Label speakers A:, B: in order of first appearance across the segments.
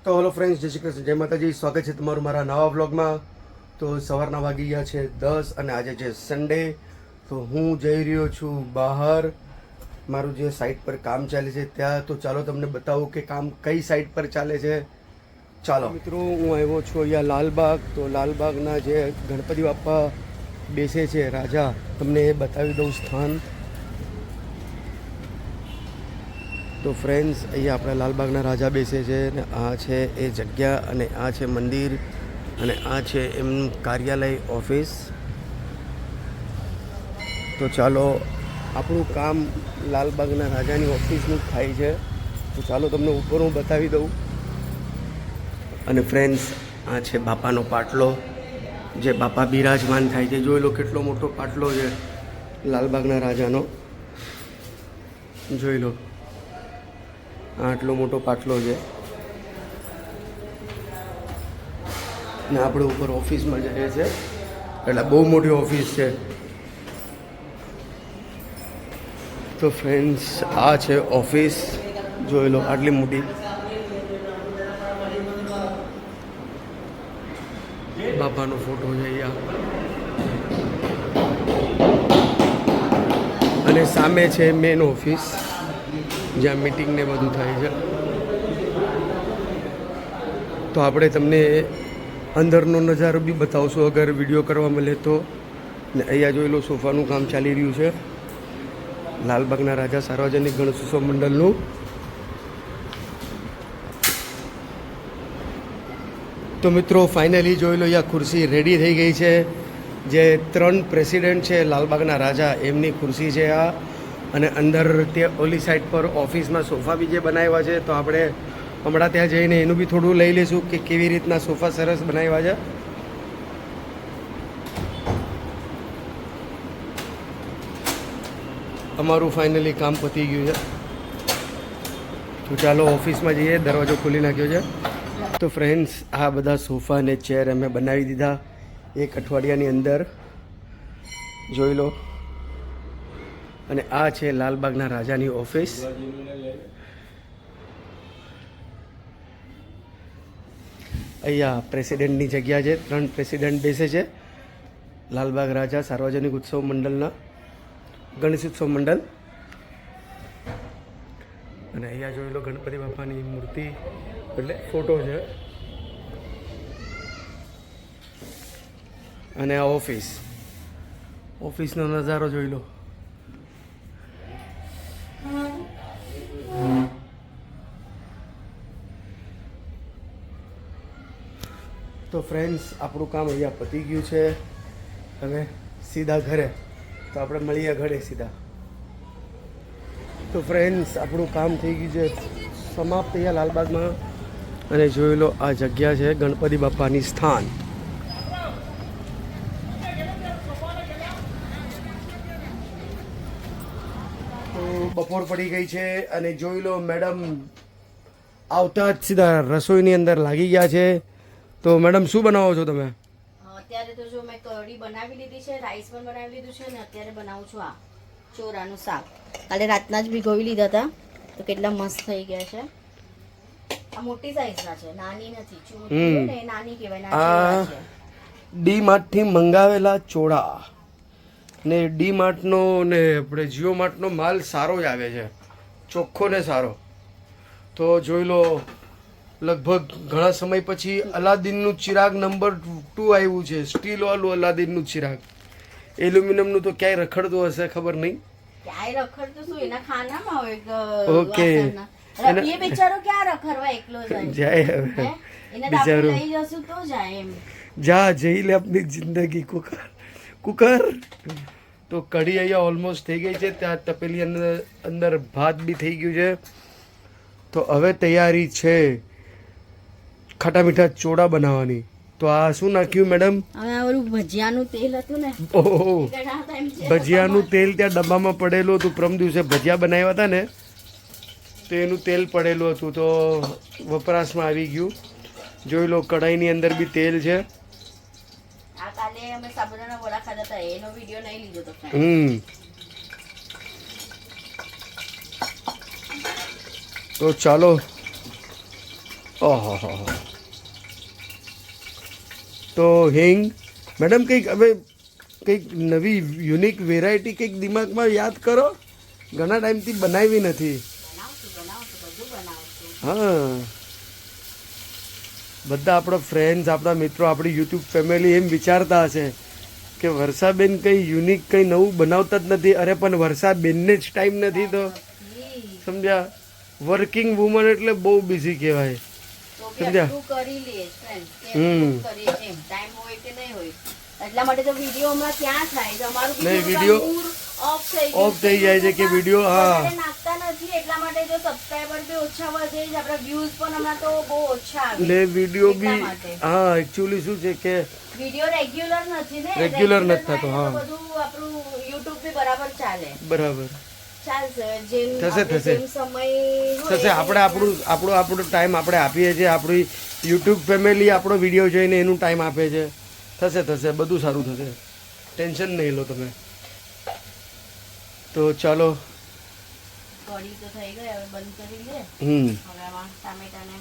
A: તો hello friends, જય શ્રી કૃષ્ણ, જય માતાજી. સ્વાગત છે તમારું મારા નવા વ્લોગમાં. તો સવારના વાગી ગયા છે 10 અને આજે છે સન્ડે. તો હું જઈ રહ્યો છું બહાર, મારું જે સાઇટ પર કામ ચાલે છે ત્યાં. તો ચાલો તમને બતાવું કે કામ કઈ સાઇટ પર ચાલે છે. ચાલો મિત્રો, હું આવ્યો છું અહીંયા લાલબાગ. તો લાલબાગના જે ગણપતિ બાપ્પા બેસે છે રાજા, તમને એ બતાવી દઉં સ્થાન. તો ફ્રેન્ડ્સ, અહીંયા આપણા લાલબાગના રાજા બેસે છે અને આ છે એ જગ્યા અને આ છે મંદિર અને આ છે એમનું કાર્યાલય ઓફિસ. તો ચાલો, આપણું કામ લાલબાગના રાજાની ઓફિસનું જ થાય છે. તો ચાલો તમને ઉપર હું બતાવી દઉં. અને ફ્રેન્ડ્સ, આ છે બાપાનો પાટલો, જે બાપા બિરાજમાન થાય છે. જોઈ લો કેટલો મોટો પાટલો છે લાલબાગના રાજાનો. જોઈ લો, આટલો મોટો પાટલો છે. ને આપણે ઉપર ઓફિસમાં જઈએ છીએ, એટલે બહુ મોટી ઓફિસ છે. તો ફ્રેન્ડ્સ, આ છે ઓફિસ. જોઈ લો, આટલી મોટી. બાપાનો ફોટો છે અહીંયા. અને સામે છે મેન ઓફિસ, જ્યાં મીટિંગ ને બધું થાય છે. તો આપણે તમને અંદરનો નજારો બી બતાવશું અગર વિડીયો કરવા મળે તો. ને અહીંયા જોઈ લો, સોફાનું કામ ચાલી રહ્યું છે લાલબાગના રાજા સાર્વજનિક ગણેશોત્સવ મંડળનું. તો મિત્રો, ફાઇનલી જોઈ લો, અહીંયા ખુરશી રેડી થઈ ગઈ છે. જે 3 પ્રેસિડેન્ટ છે લાલબાગના રાજા, એમની ખુરશી છે આ. અને અંદર તે ઓલી સાઈડ પર ઓફિસમાં સોફા બી જે બનાવ્યા છે. તો આપણે હમણાં ત્યાં જઈને એનું બી થોડું લઈ લઈશું કે કેવી રીતના સોફા સરસ બનાવ્યા છે. અમારું ફાઇનલી કામ પતી ગયું છે. તો ચાલો ઓફિસમાં જઈએ. દરવાજો ખોલી નાખ્યો છે. તો ફ્રેન્ડ્સ, આ બધા સોફા અને ચેર અમે બનાવી દીધા 1 અઠવાડિયાની અંદર. જોઈ લો. અને આ છે લાલબાગના રાજાની ઓફિસ. અહીંયા પ્રેસિડેન્ટની જગ્યા છે. 3 પ્રેસિડેન્ટ બેસે છે લાલબાગ રાજા સાર્વજનિક ઉત્સવ મંડળના, ગણેશ ઉત્સવ મંડળ. અને અહીંયા જોઈ લો ગણપતિ બાપાની મૂર્તિ, એટલે ફોટો છે. અને આ ઓફિસનો નજારો જોઈ લો. તો ફ્રેન્ડ્સ, આપણું કામ અહીંયા પતી ગયું છે. હવે સીધા ઘરે. તો આપણે મળીએ ઘરે સીધા. તો ફ્રેન્ડ્સ, આપણું કામ થઈ ગયું છે સમાપ્ત અહીંયા લાલબાગમાં. અને જોઈ લો, આ જગ્યા છે ગણપતિ બાપાની સ્થાન. તો બપોર પડી ગઈ છે અને જોઈ લો, મેડમ આવતા જ સીધા રસોઈની અંદર લાગી ગયા છે. તો મેડમ, શું બનાવો છો તમે?
B: અત્યારે તો જો મેં કઢી બનાવી લીધી છે, રાઈસ પણ બનાવી લીધું છે, અને અત્યારે બનાવું છું આ ચોરાનું શાક. કાલે રાતના જ ભીગોવી લીધા હતા, તો કેટલા મસ્ત થઈ ગયા છે. આ મોટી સાઈઝના છે, નાની નથી. ચોરી ને નાની કહેવાય.
A: આ ડી માર્ટથી મંગાવેલા ચોળા. ને ડી માર્ટનો ને આપણે જીઓ માર્ટનો માલ સારો જ આવે છે, ચોખ્ખો ને સારો. તો જોઈ લો, લગભગ ઘણા સમય પછી અલાદીનનું ચિરાગ નંબર 2 આવ્યું છે. સ્ટીલ વાળું અલાદીનનું ચિરાગ. એલ્યુમિનિયમનું તો ક્યાંય રખડતું હશે, ખબર નહીં.
B: ક્યાંય રખડતું શું, એના ખાનામાં હોય.
A: ઓકે,
B: એ બિચારો ક્યાં રખડવા એકલો
A: જાય હવે
B: બિચારો. લઈ જશું તો જાય એમ.
A: જા જઈ લે આપની જિંદગી કુકર. તો કઢી અહીંયા ઓલમોસ્ટ થઈ ગઈ છે. ત્યાં તપેલી અંદર ભાત બી થઈ ગયું છે. તો હવે તૈયારી છે ખાટા મીઠા ચોળા બનાવવાની. તો આ શું નાખ્યું મેડમ?
B: હવે ઓલું ભજીયાનું તેલ હતું ને.
A: ઓહો, ભજીયાનું તેલ ત્યાં ડબ્બામાં પડેલું હતું. પ્રમ દિવસે ભજીયા બનાવ્યા હતા ને, તો એનું તેલ પડેલું હતું. તો વપરાશમાં આવી ગયું. જોઈ લો, કઢાઈની અંદર બી તેલ છે.
B: આ કાલે અમે સાબુદાણા વડા ખાધા હતા, એનો વિડિયો નહીં લીધો તો. તો
A: ચાલો ઓહો હો હો. તો હિંગ મેડમ કંઈક હવે કંઈક નવી યુનિક વેરાયટી કંઈક દિમાગમાં યાદ કરો, ઘણા ટાઈમથી બનાવી નથી.
B: બધું બનાવશું.
A: હા, બધા આપણા ફ્રેન્ડ્સ, આપણા મિત્રો, આપણી યુટ્યુબ ફેમિલી એમ વિચારતા હશે કે વર્ષાબેન કંઈ યુનિક કંઈ નવું બનાવતા જ નથી. અરે પણ વર્ષાબેનને જ ટાઈમ નથી તો સમજ્યા, વર્કિંગ વુમન એટલે બહુ બિઝી કહેવાય.
B: તો બી આટલું કરી લઈએ friends, કે આટલું કરીએ છીએ. ટાઈમ હોય કે નહીં હોય એટલા માટે તો વિડીયો હમણાં ક્યાં થાય છે. અમારું બી
A: નહીં,
B: થોડું
A: video
B: mood off થઈ ગયું
A: off થઈ જાય છે કે video, હા.
B: વધારે નાખતા નથી એટલા માટે જો સબસ્ક્રાઇબર બી ઓછા વધે છે, આપણા views પણ હમણાં તો બહુ ઓછા આવે
A: ને વિડીયો
B: એટલા
A: બી,
B: માટે.
A: હા એકચ્યુઅલી શું છે કે
B: વિડીયો રેગ્યુલર નથી ને,
A: Regular નથી
B: થાય
A: થતો, હા.
B: તો બધું આપણું YouTube બી બરાબર ચાલે.
A: બરાબર
B: ચાલશે જેમ
A: થશે,
B: આપણે
A: થશે.
B: જેમ સમય હોય
A: થશે. આપણે આપણો ટાઈમ આપણે આપીએ છીએ, આપણી યુટ્યુબ ફેમિલી આપણો વિડીયો જોઈને એનું ટાઈમ આપે છે. થશે, બધું સારું થશે, ટેન્શન નહીં લો તમે. તો ચાલો,
B: કઢી તો થઈ ગઈ, હવે બંધ કરી દે. હવે આમાં ટામેટાને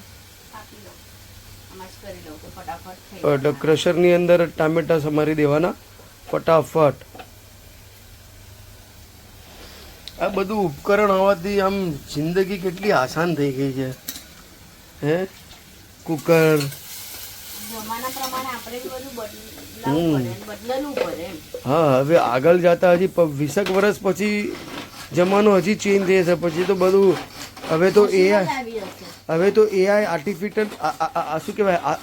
B: કાપી લો, આમાં જ કરી લઉં તો ફટાફટ થઈ જાય.
A: ક્રશરની અંદર ટામેટા સમારી દેવાના ફટાફટ. આ બધું ઉપકરણ હોવાથી આમ જિંદગી કેટલી આસાન થઈ ગઈ છે. હે કુકર,
B: જમાના પ્રમાણે આપણે બી બધું બદલાવવું પડે, બદલવું પડે એમ.
A: હા હવે આગળ જતા હજી 20 વર્ષ પછી જમાનો હજી ચેન્જ થશે. પછી તો બધું હવે તો એઆઈ,
B: આવી હશે.
A: હવે તો એઆઈ શું કહેવાય,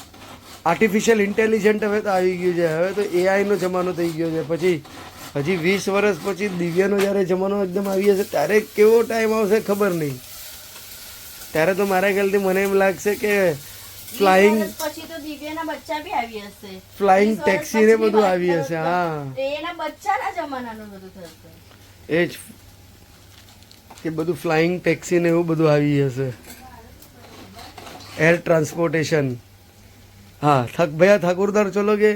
A: આર્ટિફિશિયલ ઇન્ટેલિજન્ટ હવે તો આવી ગયું છે. હવે તો એઆઈનો જમાનો થઈ ગયો છે. પછી હજી 20 વર્ષ પછી દિવ્યાનો જ્યારે જમાનો એકદમ આવી જશે ત્યારે કેવો ટાઈમ આવશે ખબર નહીં. ત્યારે તો મારા ખ્યાલથી મને એમ લાગશે કે
B: 20
A: ફ્લાઇંગ
B: વર્ષ પછી તો દિવ્યાના બચ્ચા બી આવી હશે.
A: ફ્લાઇંગ
B: 20 વર્ષ
A: ટેક્સી ને
B: પછી
A: બધું
B: બી
A: આવી હશે. હા,
B: એના બચ્ચાના જમાનાનું બધું થશે.
A: એ જ કે બધું ફ્લાઇંગ ટેક્સી ને એવું બધું આવી જશે. Air transportation. હા થક ભૈયા ઠાकुरद्वार ચલો કે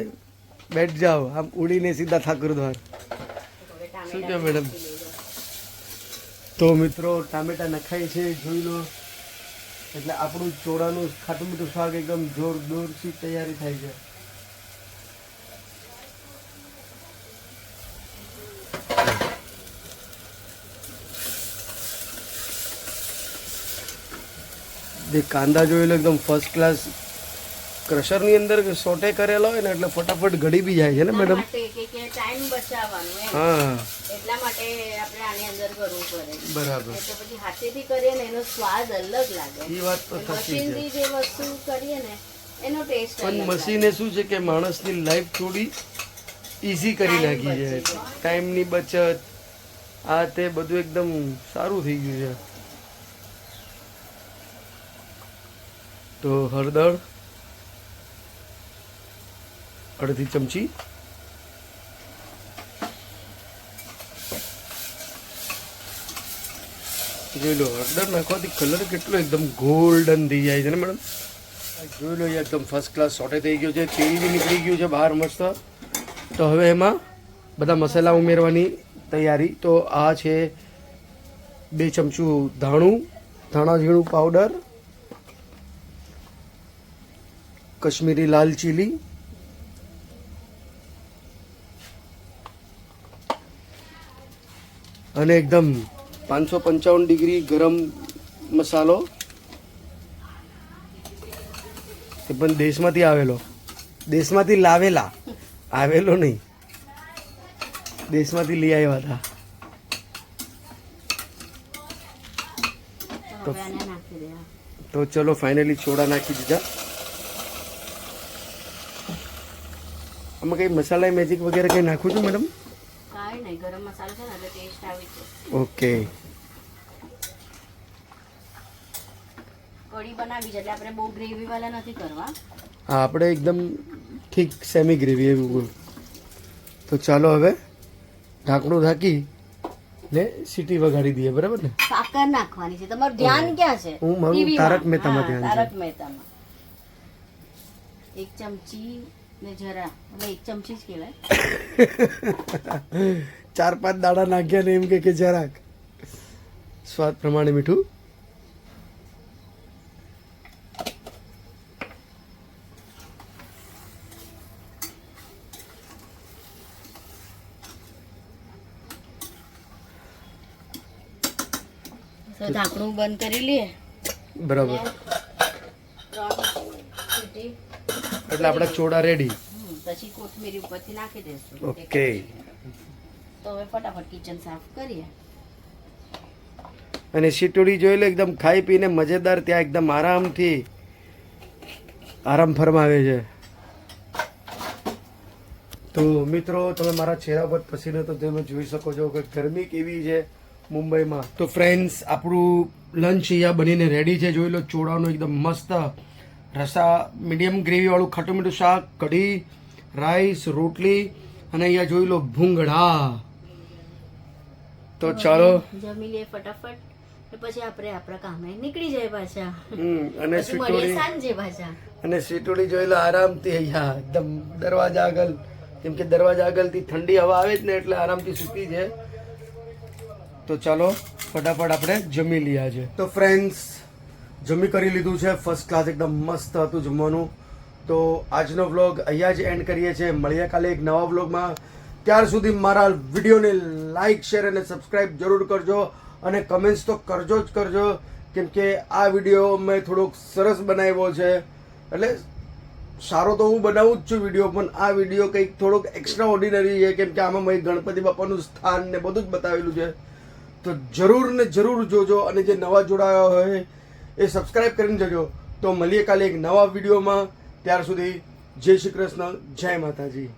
A: બેઠ જાઓ, આમ ઉડીને સીધા ઠાकुरद्वार. શું કહો મેડમ? તો મિત્રો ટામેટા નખાય છે, જોઈ લો. એટલે આપણું ચોળાનું ખાટું મીઠું શાક એકદમ જોરદોરથી તૈયારી થાય છે. કાંદા જોઈ લો એકદમ ફર્સ્ટ ક્લાસ. ક્રશરની અંદર સોટે કરેલો હોય ને એટલે ફટાફટ ઘડી બી જાય છે ને મેડમ.
B: ટાઈમ બચાવવાનું એમ.
A: હા
B: એટલા માટે આપણે આની અંદર કરવું પડે.
A: બરાબર.
B: એટલે પછી હાથેથી કરીએ ને એનો સ્વાદ અલગ લાગે.
A: એ વાત તો સાચી છે.
B: મશીનથી જે વસ્તુ કરીએ ને એનો ટેસ્ટ
A: પણ મશીને શું છે કે માણસની લાઈફ થોડી ઈઝી કરી નાખી છે. ટાઈમની બચત, આ તે બધું એકદમ સારું થઈ ગયું છે. તો હળદર અડધી ચમચી, જોઈ લો હળદર નાખવાથી કલર કેટલો એકદમ ગોલ્ડન થઈ જાય છે ને મેડમ. જોઈ લો એકદમ ફર્સ્ટ ક્લાસ સોટે થઈ ગયો છે, તેલ બી નીકળી ગયું છે બહાર મસ્ત. તો હવે એમાં બધા મસાલા ઉમેરવાની તૈયારી. તો આ છે 2 ચમચું ધાણા જીરું પાવડર, કશ્મીરી લાલ ચીલી, અને એકદમ 555 ડિગ્રી ગરમ મસાલો. એ પણ દેશમાંથી આવેલો, દેશમાંથી લાવેલા, આવેલો નહીં, દેશમાંથી લઈ આવ્યા હતા. તો ચલો ફાઇનલી ચોળા નાખી દીધા. આમાં કઈ મસાલા મેજિક વગેરે કઈ નાખું છું મેડમ?
B: કાંઈ નહીં, ગરમ મસાલો છે ને એટલે ટેસ્ટ આવી છે.
A: ઓકે.
B: કઢી બનાવી છે એટલે આપણે બહુ ગ્રેવી વાળા નથી કરવા.
A: હા આપણે એકદમ ઠીક સેમી ગ્રેવી એવું. તો ચાલો હવે ઢાંકણું ઢાંકી ને સીટી વગાડી દઈએ, બરાબર ને?
B: સાકર નાખવાની છે. તમારું ધ્યાન ક્યાં છે?
A: હું મારું
B: TV માં.
A: તારક મહેતામાં ધ્યાન છે.
B: તારક મહેતામાં 1 ચમચી ને જરા, એટલે 1 ચમચી જ કહેવાય.
A: 4-5 દાણા નાખ્યા ને એમ કે જરાક. સ્વાદ પ્રમાણે મીઠું.
B: તો ઢાંકણું બંધ કરી લઈએ
A: બરાબર.
B: અને 3 સીટી
A: એટલે આપણા ચોળા રેડી.
B: પછી કોથમીર ઉપરથી નાખી દઈશું.
A: ઓકે.
B: તો હવે ફટાફટ કિચન સાફ કરીએ.
A: અને શીટોડી જોઈ લો એકદમ ખાઈ પીને મજેદાર ત્યાં એકદમ આરામથી આરામ ફરમાવે છે. તો મિત્રો તમે મારા ચહેરા પર પસીને તો તમે જોઈ શકો છો કે ગરમી કેવી છે મુંબઈમાં. તો ફ્રેન્ડ્સ આપણું લંચ અહીંયા બનીને રેડી છે. જોઈ લો ચોળાનું એકદમ મસ્ત રસા મીડિયમ ગ્રેવીવાળું ખાટું મીઠું શાક, કઢી, રાઈસ, રોટલી અને અહીંયા જોઈ લો ભૂંગળા. તો ચાલો
B: જમી લઈએ ફટાફટ પછી આપણે આપણા કામે નીકળી જાય પાછા.
A: અને
B: પછી મળીએ સાંજે પાછા.
A: અને સીટોડી જોઈ લો આરામથી અહીંયા એકદમ દરવાજા આગળ, કેમ કે દરવાજા આગળથી ઠંડી હવા આવે જ ને એટલે આરામથી સૂતી છે. તો ચાલો ફટાફટ આપણે જમી લઈએ છે. તો ફ્રેન્ડ્સ જમી કરી લીધું છે. ફર્સ્ટ ક્લાસ એકદમ મસ્ત હતું જમવાનું. તો આજનો વ્લોગ અહીંયા જ એન્ડ કરીએ છીએ. મળીએ કાલે એક નવા વ્લોગમાં. ત્યાર સુધી મારા વિડીયોને લાઇક, શેર અને સબસ્ક્રાઈબ જરૂર કરજો અને કમેન્ટ્સ તો કરજો જ કરજો, કેમ કે આ વિડીયો મેં થોડોક સરસ બનાવ્યો છે. એટલે સારો તો હું બનાવું જ છું વિડીયો, પણ આ વિડીયો કંઈક થોડોક એક્સ્ટ્રા ઓર્ડિનરી છે, કેમ કે આમાં મેં ગણપતિ બાપાનું સ્થાન ને બધું જ બતાવેલું છે. તો જરૂર ને જરૂર જોજો અને જે નવા જોડાયા હોય એ સબસ્ક્રાઈબ કરીને જજો. તો મળીએ કાલે એક નવા વિડીયોમાં. ત્યાર સુધી જય શ્રી કૃષ્ણ, જય માતાજી.